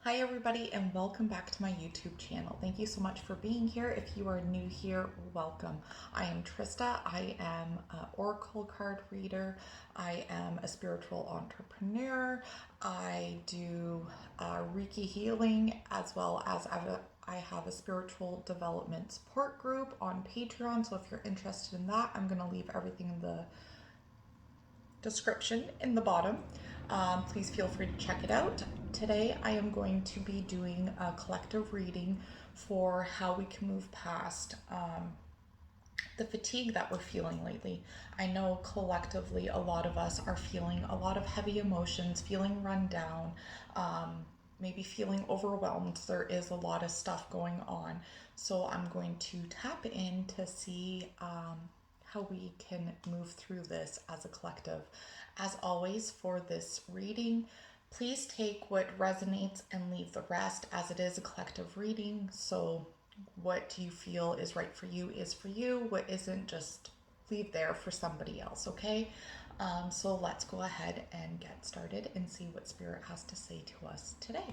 Hi everybody and welcome back to my YouTube channel. Thank you so much for being here. If you are new here, welcome. I am Trista. I am an oracle card reader. I am a spiritual entrepreneur. I do Reiki healing as well as I have a spiritual development support group on Patreon. So if you're interested in that, I'm going to leave everything in the description in the bottom. Please feel free to check it out. Today I am going to be doing a collective reading for how we can move past the fatigue that we're feeling lately. I know collectively a lot of us are feeling a lot of heavy emotions, feeling run down, maybe feeling overwhelmed. There is a lot of stuff going on. So I'm going to tap in to see how we can move through this as a collective. As always, for this reading, please take what resonates and leave the rest, as it is a collective reading. So what you feel is right for you is for you. What isn't, just leave there for somebody else, okay? So let's go ahead and get started and see what Spirit has to say to us today.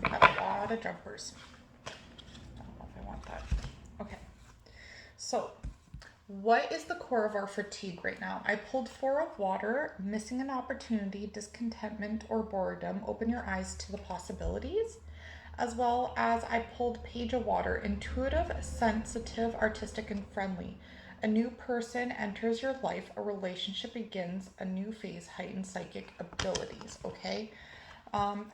We have a lot of jumpers. I don't know if I want that. Okay. So, what is the core of our fatigue right now? I pulled Four of Water, missing an opportunity, discontentment, or boredom. Open your eyes to the possibilities. As well as I pulled Page of Water, intuitive, sensitive, artistic, and friendly. A new person enters your life, a relationship begins, a new phase, heightened psychic abilities, okay?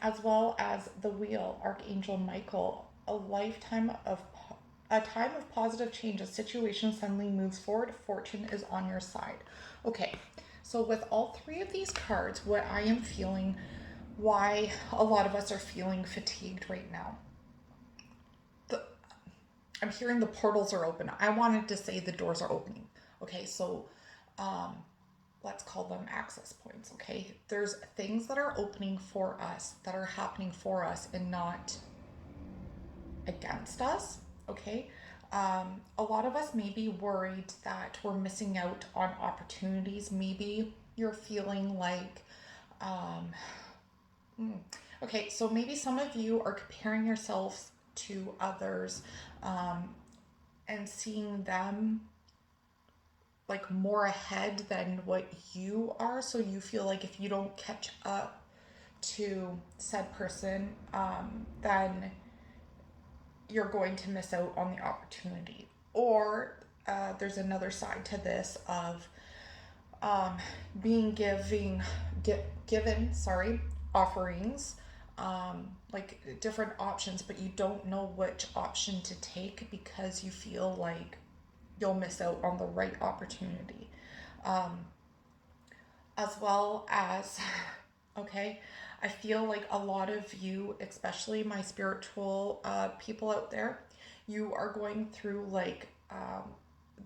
As well as the Wheel, Archangel Michael, a time of positive change. A situation suddenly moves forward. Fortune is on your side. Okay, so with all three of these cards, what I am feeling, why a lot of us are feeling fatigued right now. I'm hearing the portals are open. I wanted to say the doors are opening. Okay, so let's call them access points. Okay, there's things that are opening for us, that are happening for us and not against us. Okay, a lot of us may be worried that we're missing out on opportunities. Maybe you're feeling like okay, so maybe some of you are comparing yourselves to others, and seeing them like more ahead than what you are. So you feel like if you don't catch up to said person, then you're going to miss out on the opportunity. Or there's another side to this of being given offerings, like different options, but you don't know which option to take because you feel like you'll miss out on the right opportunity. As well as, okay, I feel like a lot of you, especially my spiritual people out there, you are going through like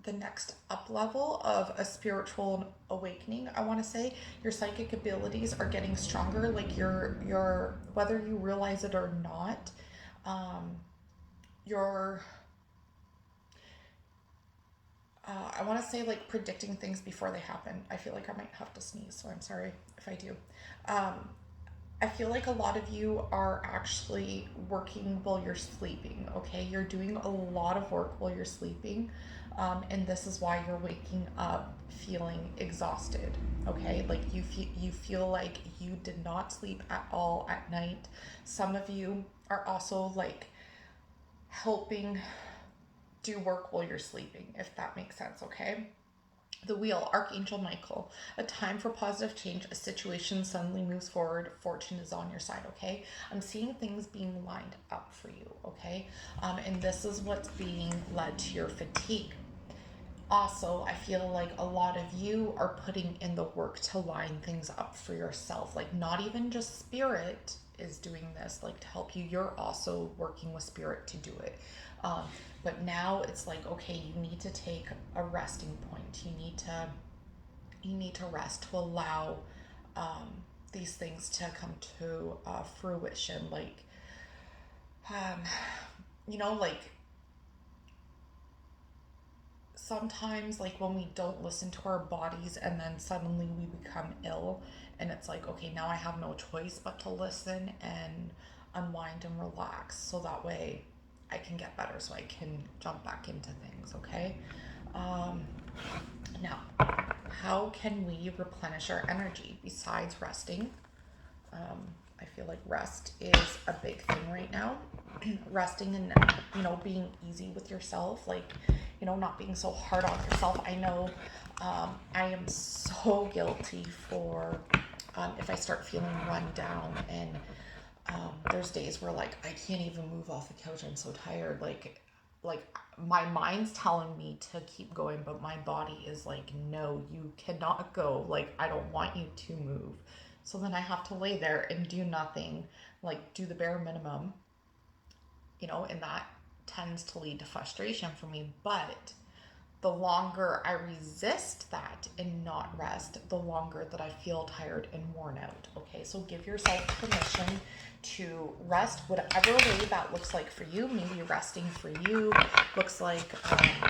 the next up level of a spiritual awakening. I want to say your psychic abilities are getting stronger, like your whether you realize it or not, your I want to say like predicting things before they happen. I feel like I might have to sneeze, so I'm sorry if I do. I feel like a lot of you are actually working while you're sleeping, okay? You're doing a lot of work while you're sleeping, and this is why you're waking up feeling exhausted, okay? Like you feel like you did not sleep at all at night. Some of you are also like helping do work while you're sleeping, if that makes sense, okay? The Wheel, Archangel Michael, a time for positive change. A situation suddenly moves forward. Fortune is on your side, okay? I'm seeing things being lined up for you, okay? And this is what's being led to your fatigue. Also, I feel like a lot of you are putting in the work to line things up for yourself. Like, not even just spirit is doing this, like to help you, you're also working with spirit to do it. Um, but now it's like, okay, you need to take a resting point. You need to rest to allow um, these things to come to fruition. Um, like sometimes, like when we don't listen to our bodies and then suddenly we become ill, and it's like, okay, now I have no choice but to listen and unwind and relax so that way I can get better, so I can jump back into things, okay? Um, Now, how can we replenish our energy besides resting? I feel like rest is a big thing right now. Resting and, being easy with yourself, like, not being so hard on yourself. I know I am so guilty for if I start feeling run down, and there's days where like I can't even move off the couch. I'm so tired. Like my mind's telling me to keep going, but my body is like, no, you cannot go. Like, I don't want you to move. So then I have to lay there and do nothing, like do the bare minimum, and that tends to lead to frustration for me. But the longer I resist that and not rest, the longer that I feel tired and worn out. Okay, so give yourself permission to rest, whatever way that looks like for you. Maybe resting for you looks like,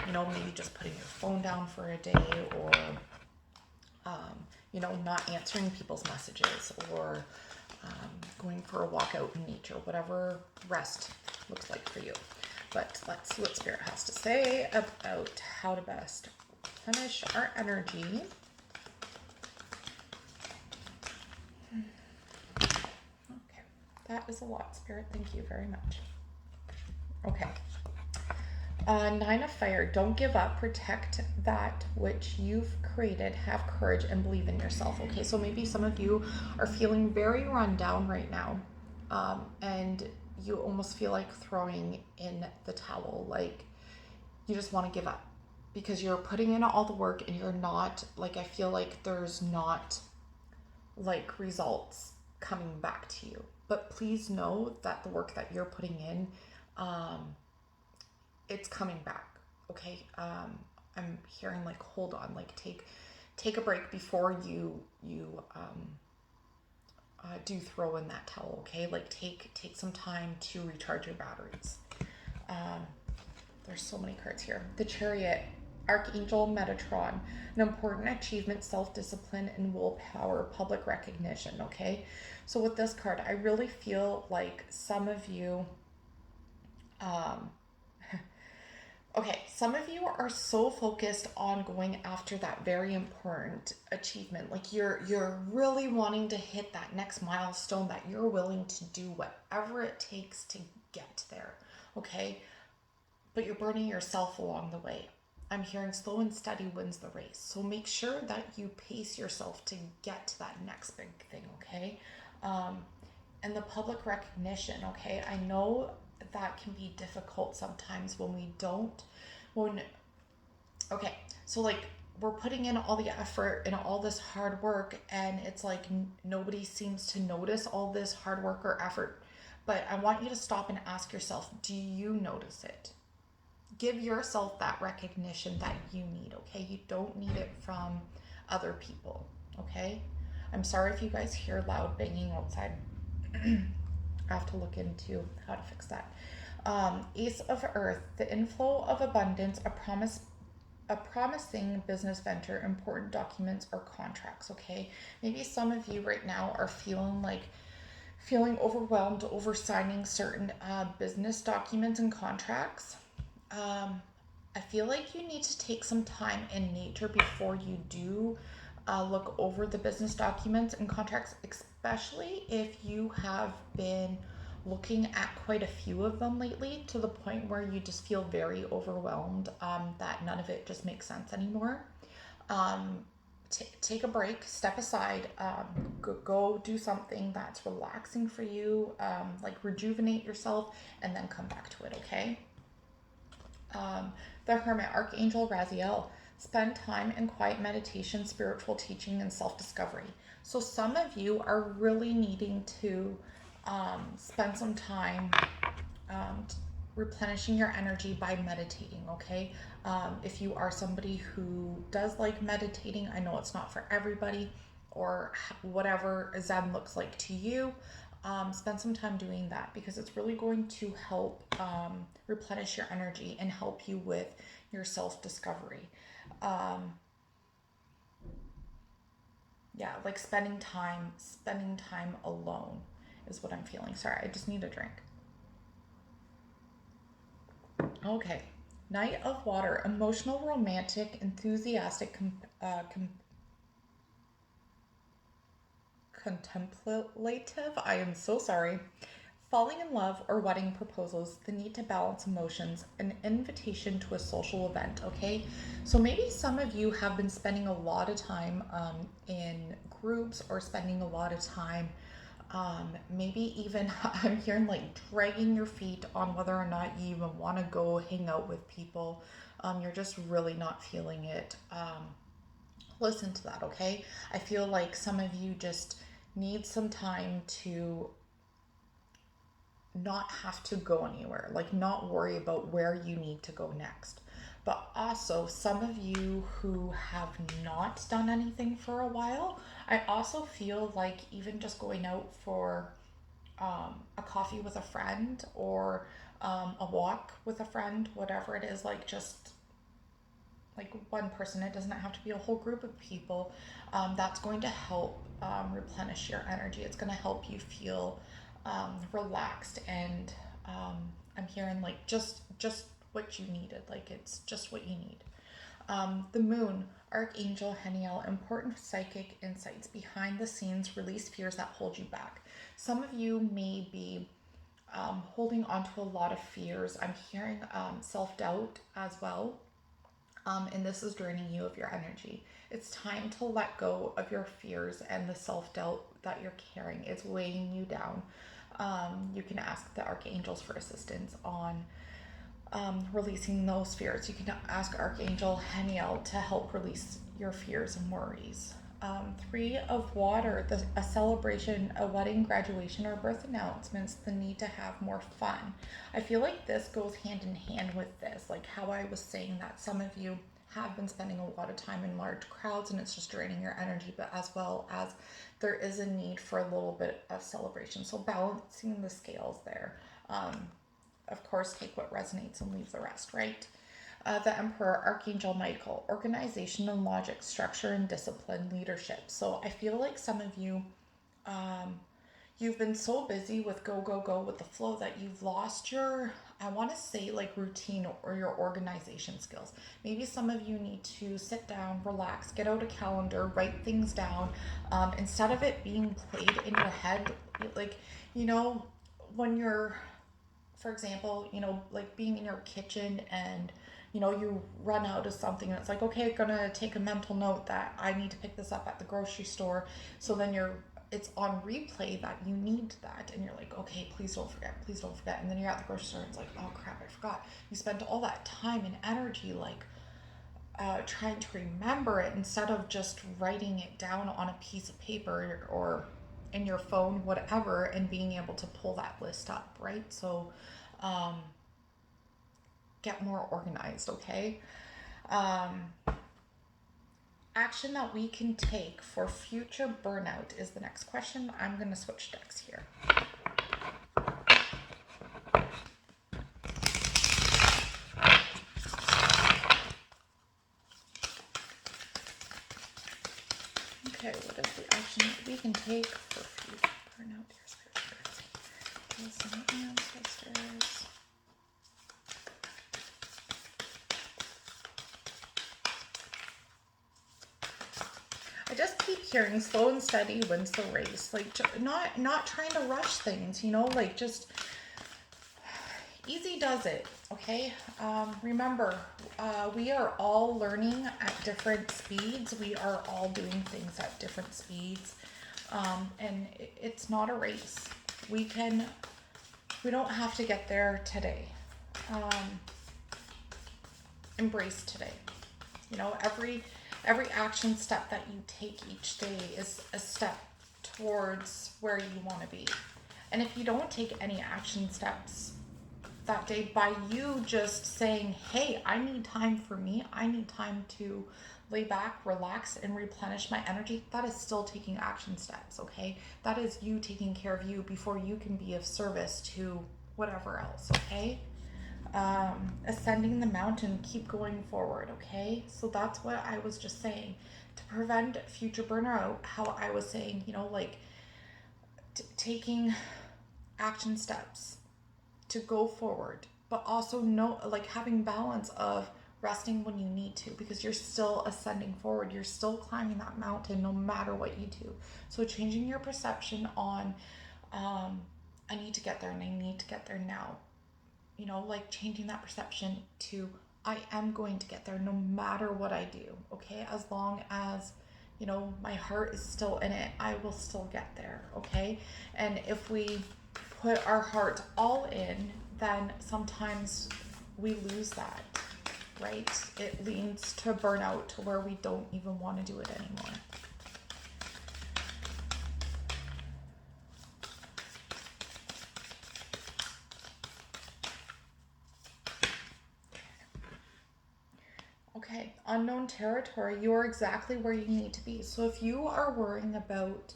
maybe just putting your phone down for a day, or, not answering people's messages, or going for a walk out in nature, whatever rest looks like for you. But let's see what Spirit has to say about how to best replenish our energy. Okay, that is a lot, Spirit. Thank you very much. Okay. Nine of Fire. Don't give up. Protect that which you've created. Have courage and believe in yourself. Okay, so maybe some of you are feeling very run down right now, and you almost feel like throwing in the towel. Like, you just want to give up because you're putting in all the work and you're not, like, I feel like there's not like results coming back to you. But please know that the work that you're putting in, it's coming back. Okay. I'm hearing like, hold on, like take a break before you do throw in that towel. Okay. Like take some time to recharge your batteries. There's so many cards here. The Chariot, Archangel Metatron, an important achievement, self-discipline, and willpower, public recognition, okay? So with this card, I really feel like some of you, some of you are so focused on going after that very important achievement. Like you're really wanting to hit that next milestone, that you're willing to do whatever it takes to get there, okay? But you're burning yourself along the way. I'm hearing slow and steady wins the race. So make sure that you pace yourself to get to that next big thing, okay? And the public recognition, okay? I know that can be difficult sometimes okay, so like we're putting in all the effort and all this hard work, and it's like nobody seems to notice all this hard work or effort. But I want you to stop and ask yourself, do you notice it? Give yourself that recognition that you need, okay? You don't need it from other people, okay? I'm sorry if you guys hear loud banging outside. I have to look into how to fix that. Ace of Earth, the inflow of abundance, a promising business venture, important documents or contracts, okay? Maybe some of you right now are feeling overwhelmed over signing certain business documents and contracts. I feel like you need to take some time in nature before you do look over the business documents and contracts, especially if you have been looking at quite a few of them lately to the point where you just feel very overwhelmed, that none of it just makes sense anymore. Take a break, step aside, go do something that's relaxing for you, like rejuvenate yourself, and then come back to it, okay? The Hermit, Archangel Raziel, Spend time in quiet meditation, spiritual teaching, and self-discovery. So some of you are really needing to spend some time replenishing your energy by meditating, okay? If you are somebody who does like meditating, I know it's not for everybody, or whatever Zen looks like to you, spend some time doing that, because it's really going to help replenish your energy and help you with your self-discovery. Yeah, like spending time alone is what I'm feeling. Sorry, I just need a drink. Okay. Knight of Water, emotional, romantic, enthusiastic, contemplative. I am so sorry. Falling in love or wedding proposals, the need to balance emotions, an invitation to a social event, okay? So maybe some of you have been spending a lot of time in groups, or spending a lot of time, maybe even I'm hearing like dragging your feet on whether or not you even want to go hang out with people. You're just really not feeling it. Listen to that, okay? I feel like some of you just need some time to not have to go anywhere, like not worry about where you need to go next. But also, some of you who have not done anything for a while, I also feel like even just going out for a coffee with a friend, or a walk with a friend, whatever it is, like just like one person, it doesn't have to be a whole group of people. That's going to help replenish your energy. It's going to help you feel relaxed, and I'm hearing like just what you needed, like it's just what you need. The Moon, Archangel Heniel, important psychic insights behind the scenes, release fears that hold you back. Some of you may be holding on to a lot of fears. I'm hearing self-doubt as well, and this is draining you of your energy. It's time to let go of your fears and the self-doubt that you're carrying. It's weighing you down. You can ask the archangels for assistance on releasing those fears. You can ask Archangel Heniel to help release your fears and worries. Three of Water, a celebration, a wedding, graduation, or birth announcements, the need to have more fun. I feel like this goes hand in hand with this, like how I was saying that some of you have been spending a lot of time in large crowds and it's just draining your energy, but as well as there is a need for a little bit of celebration. So balancing the scales there. Of course, take what resonates and leave the rest, right? The Emperor, Archangel Michael, organization and logic, structure and discipline, leadership. So I feel like some of you, you've been so busy with go, go, go with the flow that you've lost your, I want to say like routine or your organization skills. Maybe some of you need to sit down, relax, get out a calendar, write things down. Instead of it being played in your head, like, when you're, for example, like being in your kitchen and, you run out of something and it's like, okay, I'm gonna take a mental note that I need to pick this up at the grocery store. So then it's on replay that you need that, and you're like, okay, please don't forget. And then you're at the grocery store and it's like, oh crap, I forgot. You spend all that time and energy like trying to remember it, instead of just writing it down on a piece of paper or in your phone, whatever, and being able to pull that list up, right? So get more organized, okay? Action that we can take for future burnout is the next question. I'm going to switch decks here. Okay, what is the action that we can take for future burnout? Here's some ancestors. I just keep hearing slow and steady wins the race. Like, not trying to rush things, like just easy does it, okay? Remember, we are all learning at different speeds. We are all doing things at different speeds. And it's not a race. We don't have to get there today. Embrace today. You know, every action step that you take each day is a step towards where you want to be. And if you don't take any action steps that day, by you just saying, hey, I need time for me, I need time to lay back, relax, and replenish my energy, that is still taking action steps, okay? That is you taking care of you before you can be of service to whatever else, okay? Ascending the mountain, keep going forward, okay? So that's what I was just saying. To prevent future burnout, how I was saying, you know, like taking action steps to go forward, but also no, like having balance of resting when you need to, because you're still ascending forward, you're still climbing that mountain no matter what you do. So changing your perception on I need to get there and I need to get there now, you know, like changing that perception to I am going to get there no matter what I do, okay? As long as, you know, my heart is still in it, I will still get there, okay? And if we put our heart all in, then sometimes we lose that, right? It leads to burnout to where we don't even want to do it anymore. Okay, unknown territory, you are exactly where you need to be. So if you are worrying about,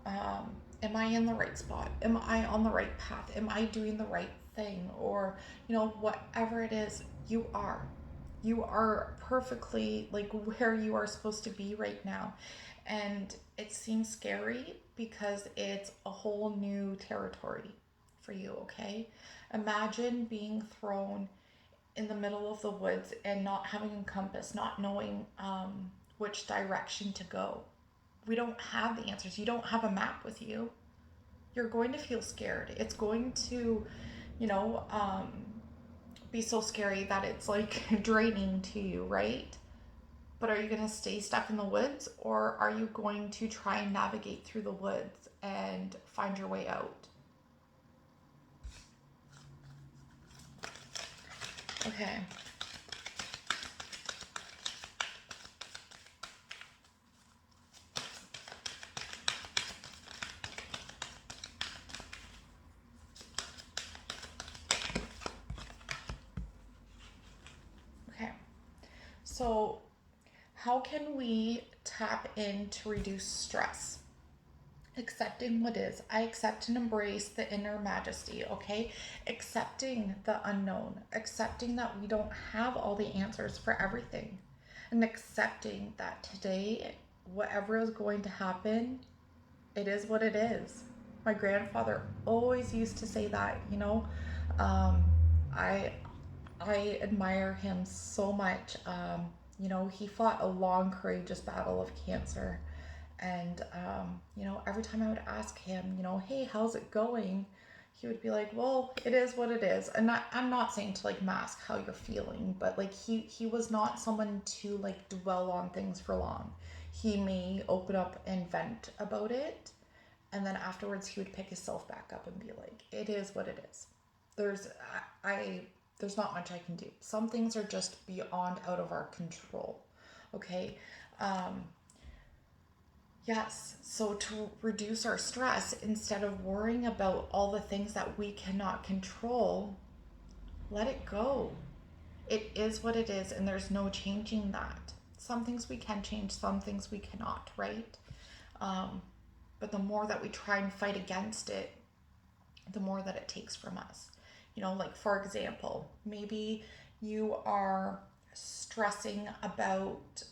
am I in the right spot? Am I on the right path? Am I doing the right thing? Or, you know, whatever it is, you are. You are perfectly like where you are supposed to be right now. And it seems scary because it's a whole new territory for you, okay? Imagine being thrown in the middle of the woods and not having a compass, not knowing which direction to go. We don't have the answers. You don't have a map with you. You're going to feel scared. It's going to, you know, be so scary that it's like draining to you, right? But are you going to stay stuck in the woods, or are you going to try and navigate through the woods and find your way out? Okay. Okay. So, how can we tap in to reduce stress? Accepting what is. I accept and embrace the inner majesty, okay? Accepting the unknown, accepting that we don't have all the answers for everything, and accepting that today, whatever is going to happen, it is what it is. My grandfather always used to say that, you know. Um, I I admire him so much. You know, he fought a long, courageous battle of cancer. And, you know, every time I would ask him, you know, hey, how's it going? He would be like, well, it is what it is. And I'm not saying to like mask how you're feeling, but like he was not someone to like dwell on things for long. He may open up and vent about it, and then afterwards he would pick himself back up and be like, it is what it is. There's I there's not much I can do. Some things are just beyond out of our control. Okay. um yes, so to reduce our stress, instead of worrying about all the things that we cannot control, let it go. It is what it is, and there's no changing that. Some things we can change, some things we cannot, right? um but the more that we try and fight against it, the more that it takes from us. You know, like for example, maybe you are stressing about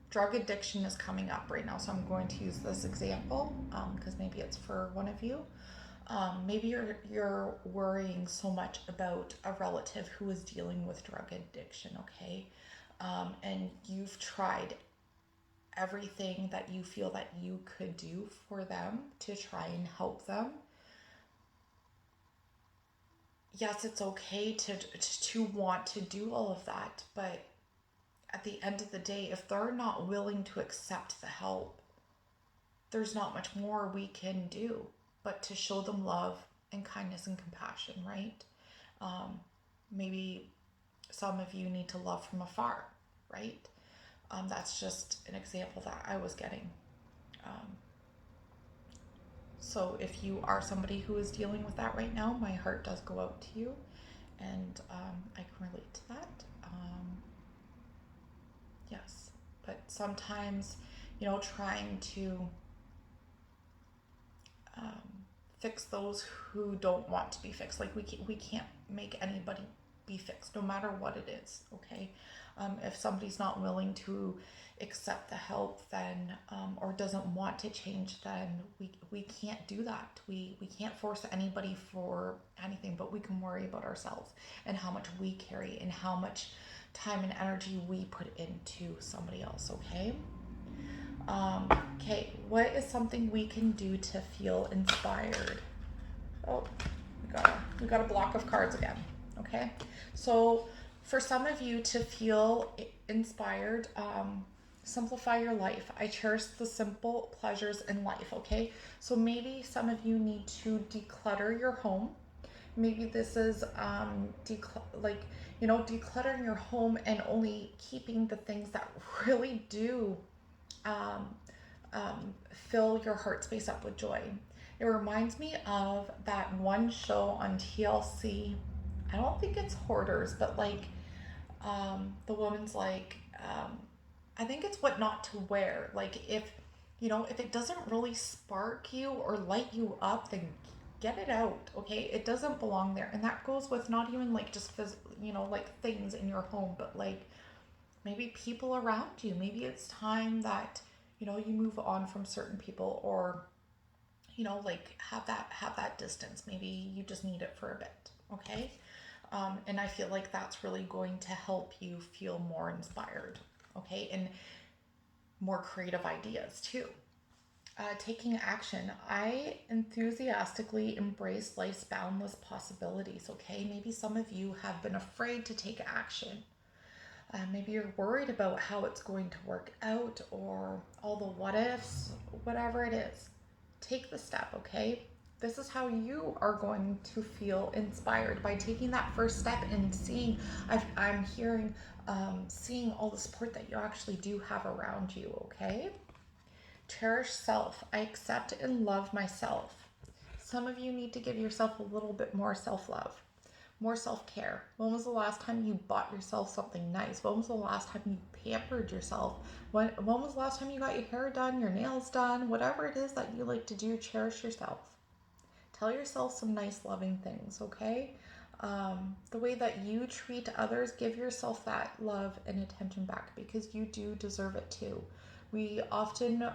drug addiction is coming up right now. So I'm going to use this example because maybe it's for one of you. Maybe you're worrying so much about a relative who is dealing with drug addiction, okay? And you've tried everything that you feel that you could do for them to try and help them. Yes, it's okay to want to do all of that, but at the end of the day, if they're not willing to accept the help, there's not much more we can do but to show them love and kindness and compassion, right? Maybe Some of you need to love from afar, right? That's just an example that I was getting. Um, so if you are somebody who is dealing with that right now, my heart does go out to you, and I can relate to that. Yes, but sometimes, trying to fix those who don't want to be fixed. Like we can't make anybody be fixed, no matter what it is. Okay, if somebody's not willing to accept the help, then or doesn't want to change, then we can't do that. We can't force anybody for anything, but we can worry about ourselves and how much we carry and how much time and energy we put into somebody else. Okay. Okay, what is something we can do to feel inspired? Oh, we got a block of cards again. Okay, so for some of you to feel inspired, simplify your life. I cherish the simple pleasures in life. Okay, so maybe some of you need to declutter your home. Maybe this is decluttering your home and only keeping the things that really do um, fill your heart space up with joy. It reminds me of that one show on TLC. I don't think it's Hoarders, but the woman's I think it's What Not to Wear. Like if it doesn't really spark you or light you up, then get it out. Okay, it doesn't belong there, and that goes with not even like just things in your home, but like maybe people around you. Maybe it's time that you move on from certain people, or have that distance. Maybe you just need it for a bit. Okay, and I feel like that's really going to help you feel more inspired. Okay, and more creative ideas too. Taking action. I enthusiastically embrace life's boundless possibilities. Okay, maybe some of you have been afraid to take action. Maybe you're worried about how it's going to work out, or all the what ifs, whatever it is. Take the step, okay? This is how you are going to feel inspired, by taking that first step and seeing, I'm hearing, seeing all the support that you actually do have around you, okay? Cherish self. I accept and love myself. Some of you need to give yourself a little bit more self-love, more self-care. When was the last time you bought yourself something nice? When was the last time you pampered yourself? When was the last time you got your hair done, your nails done, whatever it is that you like to do? Cherish yourself. Tell yourself some nice, loving things, okay? The way that you treat others, give yourself that love and attention back, because you do deserve it too. We often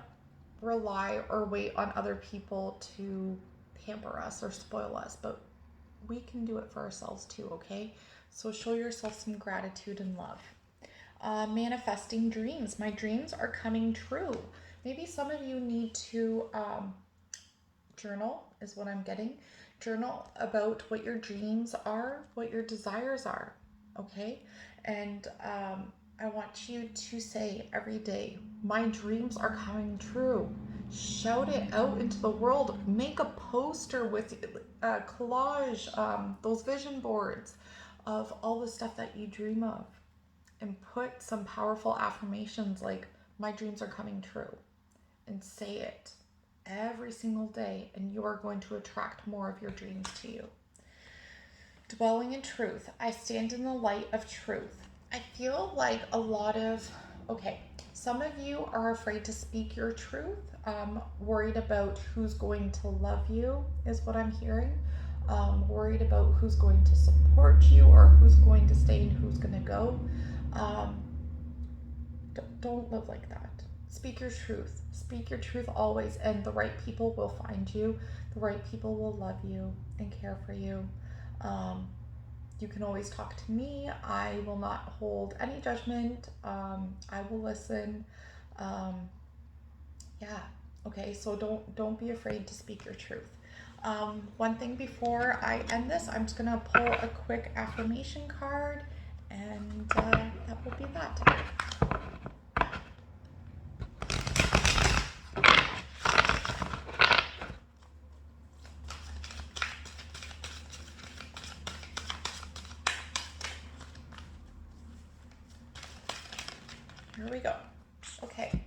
rely or wait on other people to pamper us or spoil us, but we can do it for ourselves too, okay? So show yourself some gratitude and love. Manifesting dreams. My dreams are coming true. Maybe some of you need to journal, is what I'm getting. Journal about what your dreams are, what your desires are, okay? And I want you to say every day, my dreams are coming true. Shout it out into the world. Make a poster with collage, those vision boards of all the stuff that you dream of, and put some powerful affirmations like, my dreams are coming true, and say it every single day, and you are going to attract more of your dreams to you. Dwelling in truth. I stand in the light of truth. I feel like some of you are afraid to speak your truth, worried about who's going to love you, is what I'm hearing. Worried about who's going to support you, or who's going to stay and who's going to go. Don't live like that. Speak your truth. Speak your truth always, and the right people will find you. The right people will love you and care for you. You can always talk to me. I will not hold any judgment. I will listen. Okay, so don't be afraid to speak your truth. One thing before I end this, I'm just gonna pull a quick affirmation card, and that will be that. Here we go. Okay.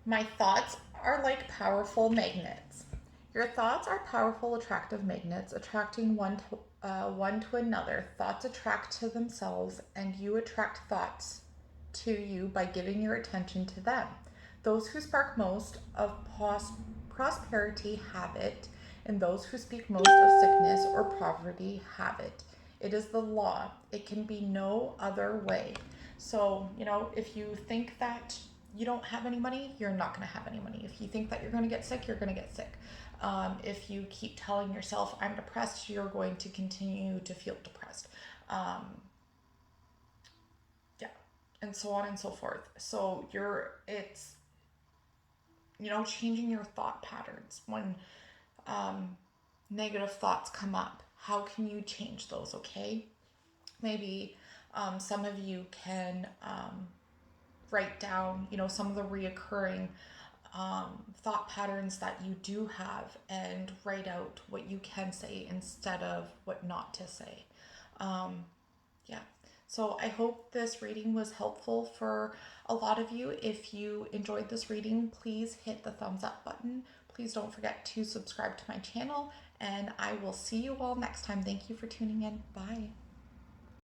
My thoughts are like powerful magnets. Your thoughts are powerful, attractive magnets, attracting one to another. Thoughts attract to themselves, and you attract thoughts to you by giving your attention to them. Those who spark most of prosperity have it, and those who speak most of sickness or poverty have it. It is the law. It can be no other way. So, if you think that you don't have any money, you're not going to have any money. If you think that you're going to get sick, you're going to get sick. If you keep telling yourself, I'm depressed, you're going to continue to feel depressed. Yeah, and so on and so forth. So it's, changing your thought patterns when negative thoughts come up. How can you change those, okay? Maybe some of you can write down, some of the reoccurring thought patterns that you do have and write out what you can say instead of what not to say. Yeah. So I hope this reading was helpful for a lot of you. If you enjoyed this reading, please hit the thumbs up button. Please don't forget to subscribe to my channel, and I will see you all next time. Thank you for tuning in. Bye.